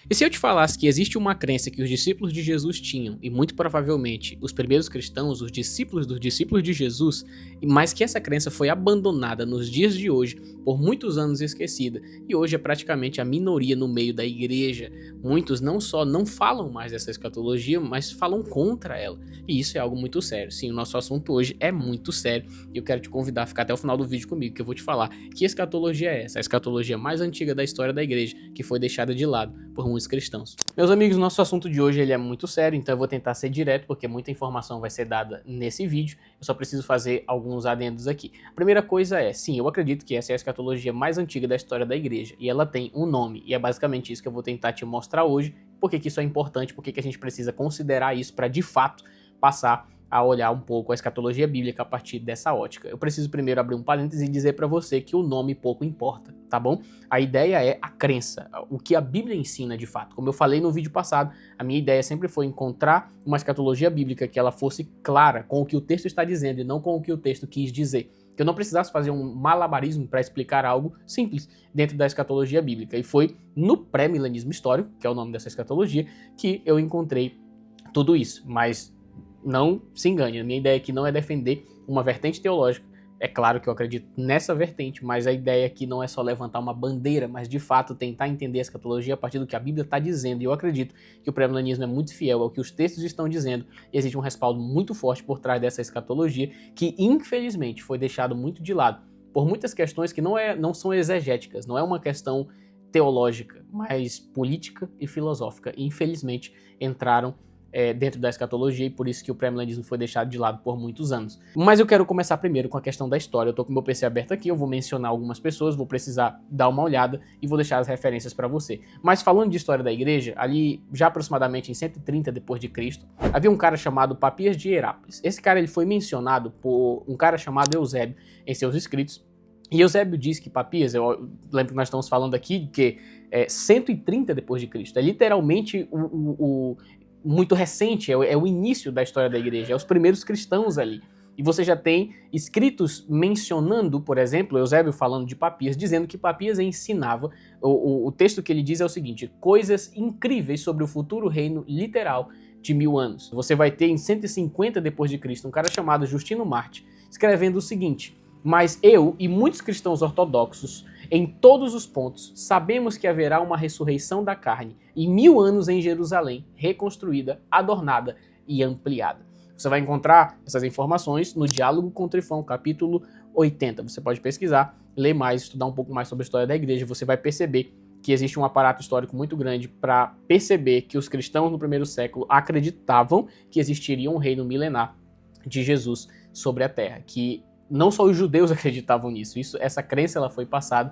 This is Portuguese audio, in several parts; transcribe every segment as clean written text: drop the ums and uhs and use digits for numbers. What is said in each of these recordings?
E se eu te falasse que existe uma crença que os discípulos de Jesus tinham, e muito provavelmente os primeiros cristãos, os discípulos dos discípulos de Jesus, mas que essa crença foi abandonada nos dias de hoje, por muitos anos esquecida, e hoje é praticamente a minoria no meio da igreja. Muitos não só não falam mais dessa escatologia, mas falam contra ela. E isso é algo muito sério. Sim, o nosso assunto hoje é muito sério, e eu quero te convidar a ficar até o final do vídeo comigo, que eu vou te falar que escatologia é essa, a escatologia mais antiga da história da igreja, que foi deixada de lado por muitos cristãos. Meus amigos, nosso assunto de hoje ele é muito sério, então eu vou tentar ser direto, porque muita informação vai ser dada nesse vídeo. Eu só preciso fazer alguns adendos aqui. A primeira coisa é, sim, eu acredito que essa é a escatologia mais antiga da história da igreja, e ela tem um nome, e é basicamente isso que eu vou tentar te mostrar hoje, porque que isso é importante, porque que a gente precisa considerar isso para de fato passar a olhar um pouco a escatologia bíblica a partir dessa ótica. Eu preciso primeiro abrir um parênteses e dizer para você que o nome pouco importa, tá bom? A ideia é a crença, o que a Bíblia ensina de fato. Como eu falei no vídeo passado, a minha ideia sempre foi encontrar uma escatologia bíblica que ela fosse clara com o que o texto está dizendo e não com o que o texto quis dizer. Que eu não precisasse fazer um malabarismo para explicar algo simples dentro da escatologia bíblica. E foi no pré-milenismo histórico, que é o nome dessa escatologia, que eu encontrei tudo isso. Mas não se engane, a minha ideia aqui não é defender uma vertente teológica. É claro que eu acredito nessa vertente, mas a ideia aqui não é só levantar uma bandeira, mas de fato tentar entender a escatologia a partir do que a Bíblia está dizendo. E eu acredito que o pré-milenismo é muito fiel ao que os textos estão dizendo, e existe um respaldo muito forte por trás dessa escatologia, que infelizmente foi deixado muito de lado por muitas questões que não são exegéticas, não é uma questão teológica, mas política e filosófica. E infelizmente entraram dentro da escatologia, e por isso que o pré-milenismo foi deixado de lado por muitos anos. Mas eu quero começar primeiro com a questão da história. Eu tô com o meu PC aberto aqui, eu vou mencionar algumas pessoas, vou precisar dar uma olhada e vou deixar as referências para você. Mas falando de história da igreja, ali já aproximadamente em 130 depois de Cristo, havia um cara chamado Papias de Herápolis. Esse cara ele foi mencionado por um cara chamado Eusébio em seus escritos. E Eusébio diz que Papias, eu lembro que nós estamos falando aqui de que 130 depois de Cristo, é literalmente muito recente, é o início da história da igreja, é os primeiros cristãos ali. E você já tem escritos mencionando, por exemplo, Eusébio falando de Papias, dizendo que Papias ensinava, o texto que ele diz é o seguinte: coisas incríveis sobre o futuro reino literal de 1000 anos. Você vai ter em 150 depois de Cristo um cara chamado Justino Marte escrevendo o seguinte: mas eu e muitos cristãos ortodoxos, em todos os pontos, sabemos que haverá uma ressurreição da carne e 1000 anos em Jerusalém, reconstruída, adornada e ampliada. Você vai encontrar essas informações no Diálogo com Trifão, capítulo 80. Você pode pesquisar, ler mais, estudar um pouco mais sobre a história da igreja. Você vai perceber que existe um aparato histórico muito grande para perceber que os cristãos no primeiro século acreditavam que existiria um reino milenar de Jesus sobre a terra, que não só os judeus acreditavam nisso, essa crença ela foi passada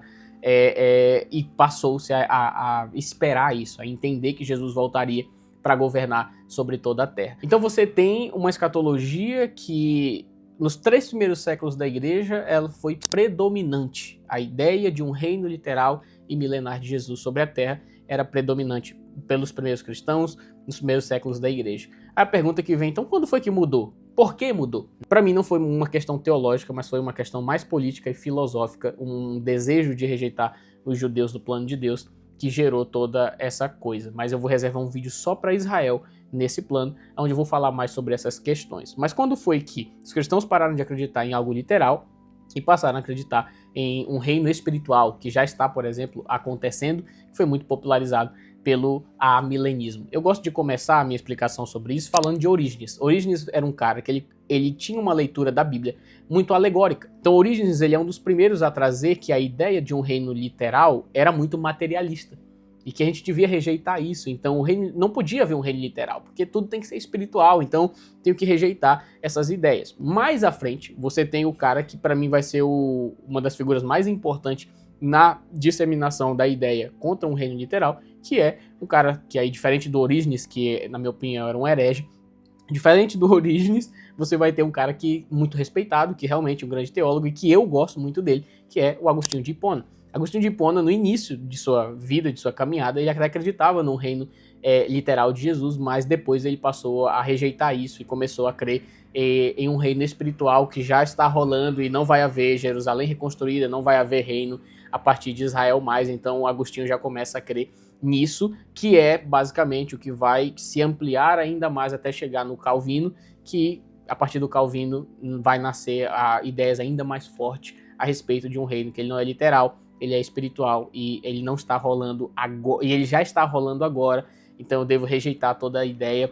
e passou-se a esperar isso, a entender que Jesus voltaria para governar sobre toda a terra. Então você tem uma escatologia que nos 3 primeiros séculos da igreja ela foi predominante. A ideia de um reino literal e milenar de Jesus sobre a terra era predominante pelos primeiros cristãos nos primeiros séculos da igreja. A pergunta que vem, então, quando foi que mudou? Por que mudou? Para mim não foi uma questão teológica, mas foi uma questão mais política e filosófica, um desejo de rejeitar os judeus do plano de Deus que gerou toda essa coisa. Mas eu vou reservar um vídeo só para Israel nesse plano, onde eu vou falar mais sobre essas questões. Mas quando foi que os cristãos pararam de acreditar em algo literal e passaram a acreditar em um reino espiritual que já está, por exemplo, acontecendo, que foi muito popularizado pelo amilenismo. Eu gosto de começar a minha explicação sobre isso falando de Orígenes. Orígenes era um cara que ele tinha uma leitura da Bíblia muito alegórica. Então Orígenes ele é um dos primeiros a trazer que a ideia de um reino literal era muito materialista e que a gente devia rejeitar isso. Então o reino não podia haver um reino literal, porque tudo tem que ser espiritual, então tenho que rejeitar essas ideias. Mais à frente, você tem o cara que para mim vai ser uma das figuras mais importantes na disseminação da ideia contra um reino literal, que é um cara que aí, diferente do Orígenes, que na minha opinião era um herege, diferente do Orígenes, você vai ter um cara que muito respeitado, que realmente é um grande teólogo e que eu gosto muito dele, que é o Agostinho de Hipona. Agostinho de Hipona, no início de sua vida, de sua caminhada, ele acreditava num reino literal de Jesus, mas depois ele passou a rejeitar isso e começou a crer em um reino espiritual que já está rolando e não vai haver Jerusalém reconstruída, não vai haver reino a partir de Israel mais. Então Agostinho já começa a crer nisso, que é basicamente o que vai se ampliar ainda mais até chegar no Calvino, que a partir do Calvino vai nascer ideias ainda mais fortes a respeito de um reino que ele não é literal, ele é espiritual e ele não está rolando agora, e ele já está rolando agora, então eu devo rejeitar toda a ideia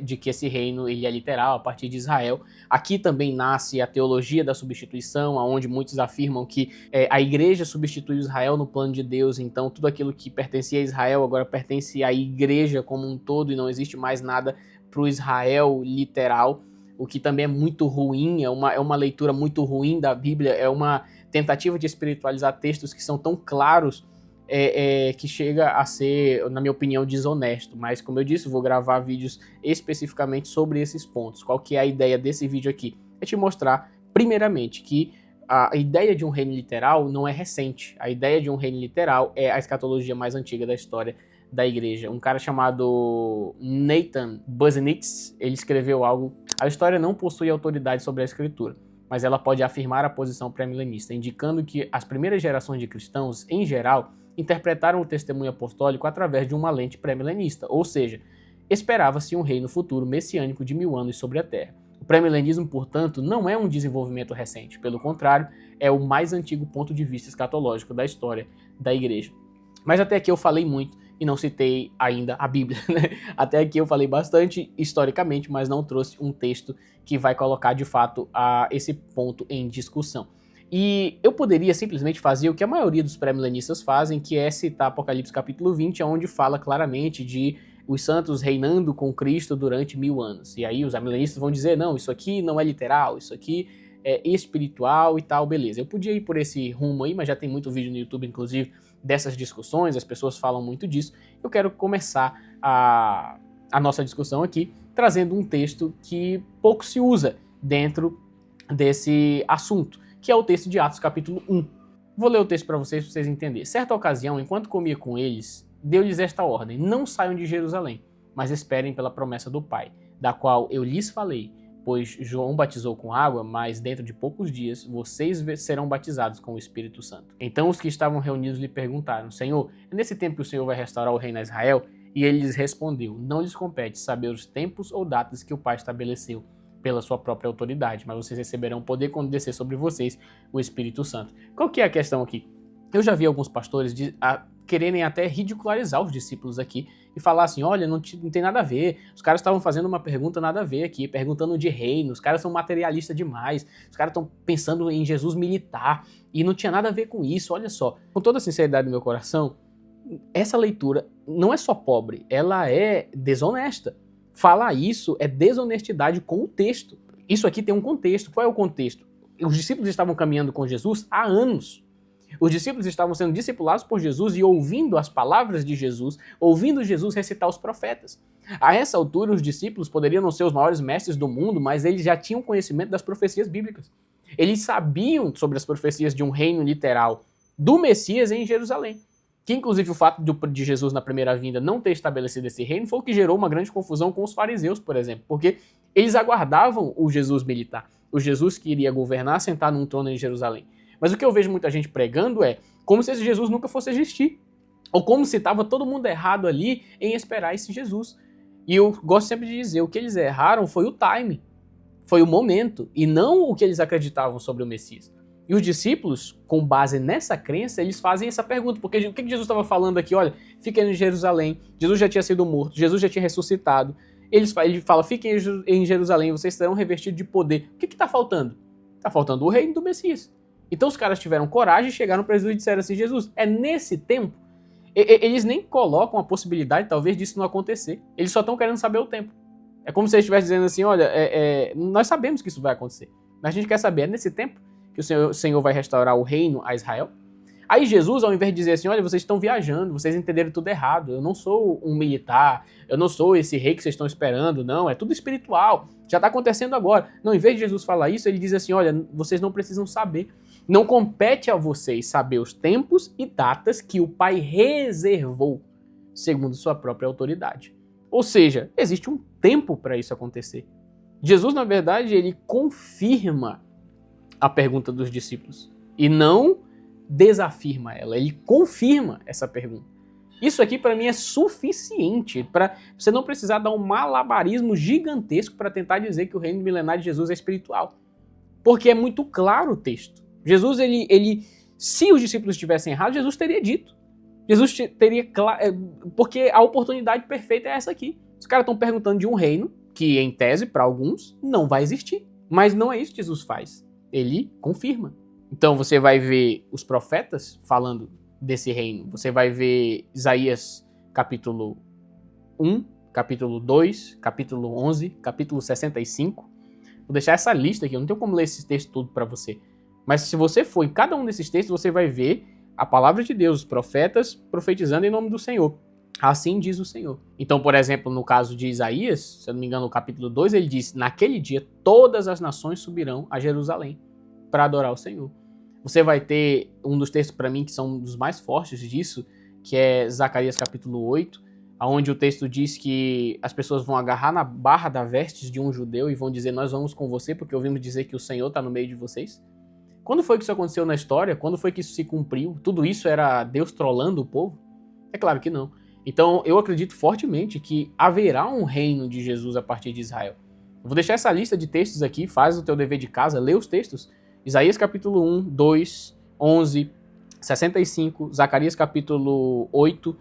de que esse reino ele é literal a partir de Israel. Aqui também nasce a teologia da substituição, onde muitos afirmam que a igreja substitui Israel no plano de Deus, então tudo aquilo que pertencia a Israel agora pertence à igreja como um todo e não existe mais nada para o Israel literal, o que também é muito ruim, é uma leitura muito ruim da Bíblia, é uma tentativa de espiritualizar textos que são tão claros que chega a ser, na minha opinião, desonesto. Mas, como eu disse, vou gravar vídeos especificamente sobre esses pontos. Qual que é a ideia desse vídeo aqui? É te mostrar, primeiramente, que a ideia de um reino literal não é recente. A ideia de um reino literal é a escatologia mais antiga da história da igreja. Um cara chamado Nathan Busenitz, ele escreveu algo: a história não possui autoridade sobre a escritura, mas ela pode afirmar a posição pré-milenista, indicando que as primeiras gerações de cristãos, em geral, interpretaram o testemunho apostólico através de uma lente pré-milenista, ou seja, esperava-se um reino futuro messiânico de 1000 anos sobre a Terra. O pré-milenismo, portanto, não é um desenvolvimento recente, pelo contrário, é o mais antigo ponto de vista escatológico da história da igreja. Mas até aqui eu falei muito e não citei ainda a Bíblia, né? Até aqui eu falei bastante historicamente, mas não trouxe um texto que vai colocar de fato esse ponto em discussão. E eu poderia simplesmente fazer o que a maioria dos pré-milenistas fazem, que é citar Apocalipse capítulo 20, onde fala claramente de os santos reinando com Cristo durante 1000 anos. E aí os amilenistas vão dizer, não, isso aqui não é literal, isso aqui é espiritual e tal, beleza. Eu podia ir por esse rumo aí, mas já tem muito vídeo no YouTube, inclusive, dessas discussões, as pessoas falam muito disso. Eu quero começar a nossa discussão aqui, trazendo um texto que pouco se usa dentro desse assunto, que é o texto de Atos capítulo 1. Vou ler o texto para vocês entenderem. Certa ocasião, enquanto comia com eles, deu-lhes esta ordem: não saiam de Jerusalém, mas esperem pela promessa do Pai, da qual eu lhes falei, pois João batizou com água, mas dentro de poucos dias vocês serão batizados com o Espírito Santo. Então os que estavam reunidos lhe perguntaram: Senhor, é nesse tempo que o Senhor vai restaurar o reino a Israel? E ele lhes respondeu: não lhes compete saber os tempos ou datas que o Pai estabeleceu pela sua própria autoridade, mas vocês receberão poder quando descer sobre vocês o Espírito Santo. Qual que é a questão aqui? Eu já vi alguns pastores quererem até ridicularizar os discípulos aqui e falar assim, olha, não tem nada a ver, os caras estavam fazendo uma pergunta nada a ver aqui, perguntando de reino, os caras são materialistas demais, os caras estão pensando em Jesus militar e não tinha nada a ver com isso, olha só. Com toda a sinceridade do meu coração, essa leitura não é só pobre, ela é desonesta. Falar isso é desonestidade com o texto. Isso aqui tem um contexto. Qual é o contexto? Os discípulos estavam caminhando com Jesus há anos. Os discípulos estavam sendo discipulados por Jesus e ouvindo as palavras de Jesus, ouvindo Jesus recitar os profetas. A essa altura, os discípulos poderiam não ser os maiores mestres do mundo, mas eles já tinham conhecimento das profecias bíblicas. Eles sabiam sobre as profecias de um reino literal do Messias em Jerusalém. Que inclusive o fato de Jesus na primeira vinda não ter estabelecido esse reino foi o que gerou uma grande confusão com os fariseus, por exemplo, porque eles aguardavam o Jesus militar, o Jesus que iria governar, sentar num trono em Jerusalém. Mas o que eu vejo muita gente pregando é como se esse Jesus nunca fosse existir, ou como se estava todo mundo errado ali em esperar esse Jesus. E eu gosto sempre de dizer, o que eles erraram foi o time, foi o momento, e não o que eles acreditavam sobre o Messias. E os discípulos, com base nessa crença, eles fazem essa pergunta, porque o que Jesus estava falando aqui? Olha, fiquem em Jerusalém, Jesus já tinha sido morto, Jesus já tinha ressuscitado. Ele fala, fiquem em Jerusalém, vocês serão revestidos de poder. O que está faltando? Está faltando o reino do Messias. Então os caras tiveram coragem, chegaram para Jesus e disseram assim, Jesus, é nesse tempo? Eles nem colocam a possibilidade, talvez, disso não acontecer. Eles só estão querendo saber o tempo. É como se eles estivessem dizendo assim, olha, nós sabemos que isso vai acontecer, mas a gente quer saber, é nesse tempo que o Senhor vai restaurar o reino a Israel? Aí Jesus, ao invés de dizer assim, olha, vocês estão viajando, vocês entenderam tudo errado, eu não sou um militar, eu não sou esse rei que vocês estão esperando, não, é tudo espiritual, já está acontecendo agora. Não, em vez de Jesus falar isso, ele diz assim, olha, vocês não precisam saber, não compete a vocês saber os tempos e datas que o Pai reservou, segundo sua própria autoridade. Ou seja, existe um tempo para isso acontecer. Jesus, na verdade, ele confirma a pergunta dos discípulos e não desafirma ela, ele confirma essa pergunta. Isso aqui para mim é suficiente para você não precisar dar um malabarismo gigantesco para tentar dizer que o reino milenar de Jesus é espiritual. Porque é muito claro o texto. Jesus, se os discípulos estivessem errados, Jesus teria dito. Jesus teria porque a oportunidade perfeita é essa aqui. Os caras estão perguntando de um reino que, em tese, para alguns, não vai existir. Mas não é isso que Jesus faz. Ele confirma. Então você vai ver os profetas falando desse reino. Você vai ver Isaías capítulo 1, capítulo 2, capítulo 11, capítulo 65. Vou deixar essa lista aqui, eu não tenho como ler esse texto todo para você. Mas se você for em cada um desses textos, você vai ver a palavra de Deus, os profetas profetizando em nome do Senhor. Assim diz o Senhor. Então, por exemplo, no caso de Isaías, se eu não me engano, no capítulo 2, ele diz: naquele dia todas as nações subirão a Jerusalém para adorar o Senhor. Você vai ter um dos textos para mim que são um dos mais fortes disso, que é Zacarias capítulo 8, onde o texto diz que as pessoas vão agarrar na barra da vestes de um judeu e vão dizer: nós vamos com você porque ouvimos dizer que o Senhor está no meio de vocês. Quando foi que isso aconteceu na história? Quando foi que isso se cumpriu? Tudo isso era Deus trollando o povo? É claro que não. Então eu acredito fortemente que haverá um reino de Jesus a partir de Israel. Eu vou deixar essa lista de textos aqui, faz o teu dever de casa, lê os textos. Isaías capítulo 1, 2, 11, 65, Zacarias capítulo 8,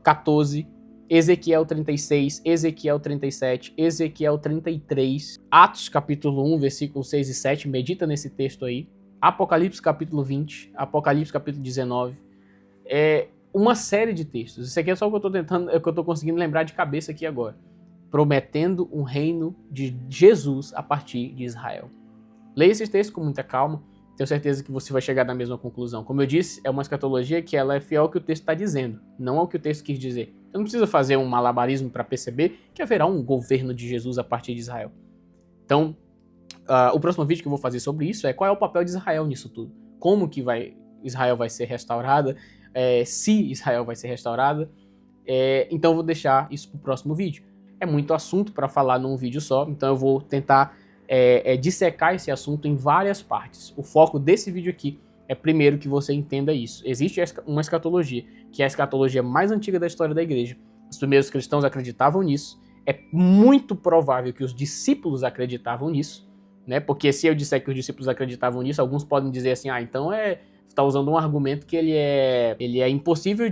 14, Ezequiel 36, Ezequiel 37, Ezequiel 33, Atos capítulo 1, versículos 6 e 7, medita nesse texto aí, Apocalipse capítulo 20, Apocalipse capítulo 19, uma série de textos. Isso aqui é só o que eu tô tentando, é o que eu tô conseguindo lembrar de cabeça aqui agora. Prometendo um reino de Jesus a partir de Israel. Leia esses textos com muita calma, tenho certeza que você vai chegar na mesma conclusão. Como eu disse, é uma escatologia que ela é fiel ao que o texto está dizendo, não ao que o texto quis dizer. Você não precisa fazer um malabarismo para perceber que haverá um governo de Jesus a partir de Israel. Então, o próximo vídeo que eu vou fazer sobre isso é qual é o papel de Israel nisso tudo. Como que Israel vai ser restaurada, se Israel vai ser restaurada. Então eu vou deixar isso para o próximo vídeo. É muito assunto para falar num vídeo só, então eu vou tentar dissecar esse assunto em várias partes. O foco desse vídeo aqui é primeiro que você entenda isso. Existe uma escatologia, que é a escatologia mais antiga da história da igreja. Os primeiros cristãos acreditavam nisso. É muito provável que os discípulos acreditavam nisso, né? Porque se eu disser que os discípulos acreditavam nisso, alguns podem dizer assim, então está usando um argumento que ele é impossível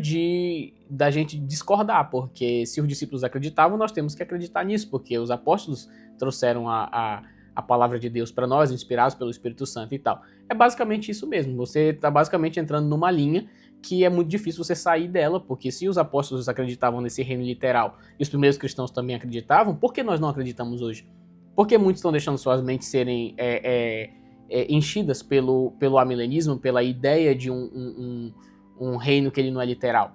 da gente discordar, porque se os discípulos acreditavam, nós temos que acreditar nisso, porque os apóstolos trouxeram a palavra de Deus para nós, inspirados pelo Espírito Santo e tal. É basicamente isso mesmo, você está basicamente entrando numa linha que é muito difícil você sair dela, porque se os apóstolos acreditavam nesse reino literal e os primeiros cristãos também acreditavam, por que nós não acreditamos hoje? Por que muitos estão deixando suas mentes serem enchidas pelo amilenismo, pela ideia de um reino que ele não é literal?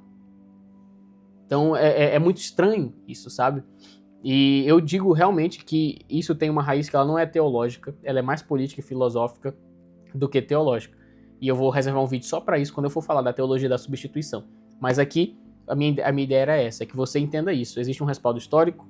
Então é muito estranho isso, sabe? E eu digo realmente que isso tem uma raiz que ela não é teológica, ela é mais política e filosófica do que teológica. E eu vou reservar um vídeo só para isso quando eu for falar da teologia da substituição. Mas aqui a minha ideia era essa, é que você entenda isso. Existe um respaldo histórico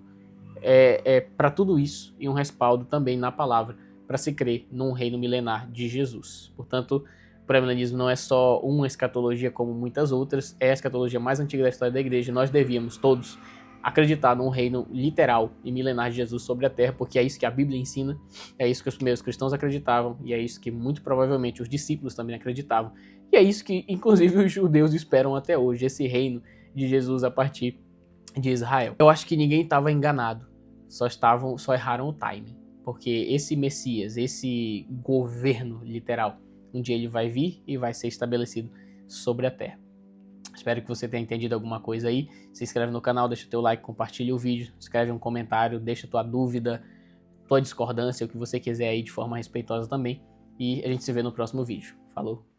para tudo isso e um respaldo também na palavra para se crer num reino milenar de Jesus. Portanto, o pré-milenismo não é só uma escatologia como muitas outras, é a escatologia mais antiga da história da igreja. Nós devíamos todos acreditar num reino literal e milenar de Jesus sobre a terra, porque é isso que a Bíblia ensina, é isso que os primeiros cristãos acreditavam, e é isso que muito provavelmente os discípulos também acreditavam, e é isso que inclusive os judeus esperam até hoje, esse reino de Jesus a partir de Israel. Eu acho que ninguém estava enganado, só erraram o timing, porque esse Messias, esse governo literal, um dia ele vai vir e vai ser estabelecido sobre a terra. Espero que você tenha entendido alguma coisa aí. Se inscreve no canal, deixa o teu like, compartilha o vídeo, escreve um comentário, deixa tua dúvida, tua discordância, o que você quiser aí de forma respeitosa também. E a gente se vê no próximo vídeo. Falou!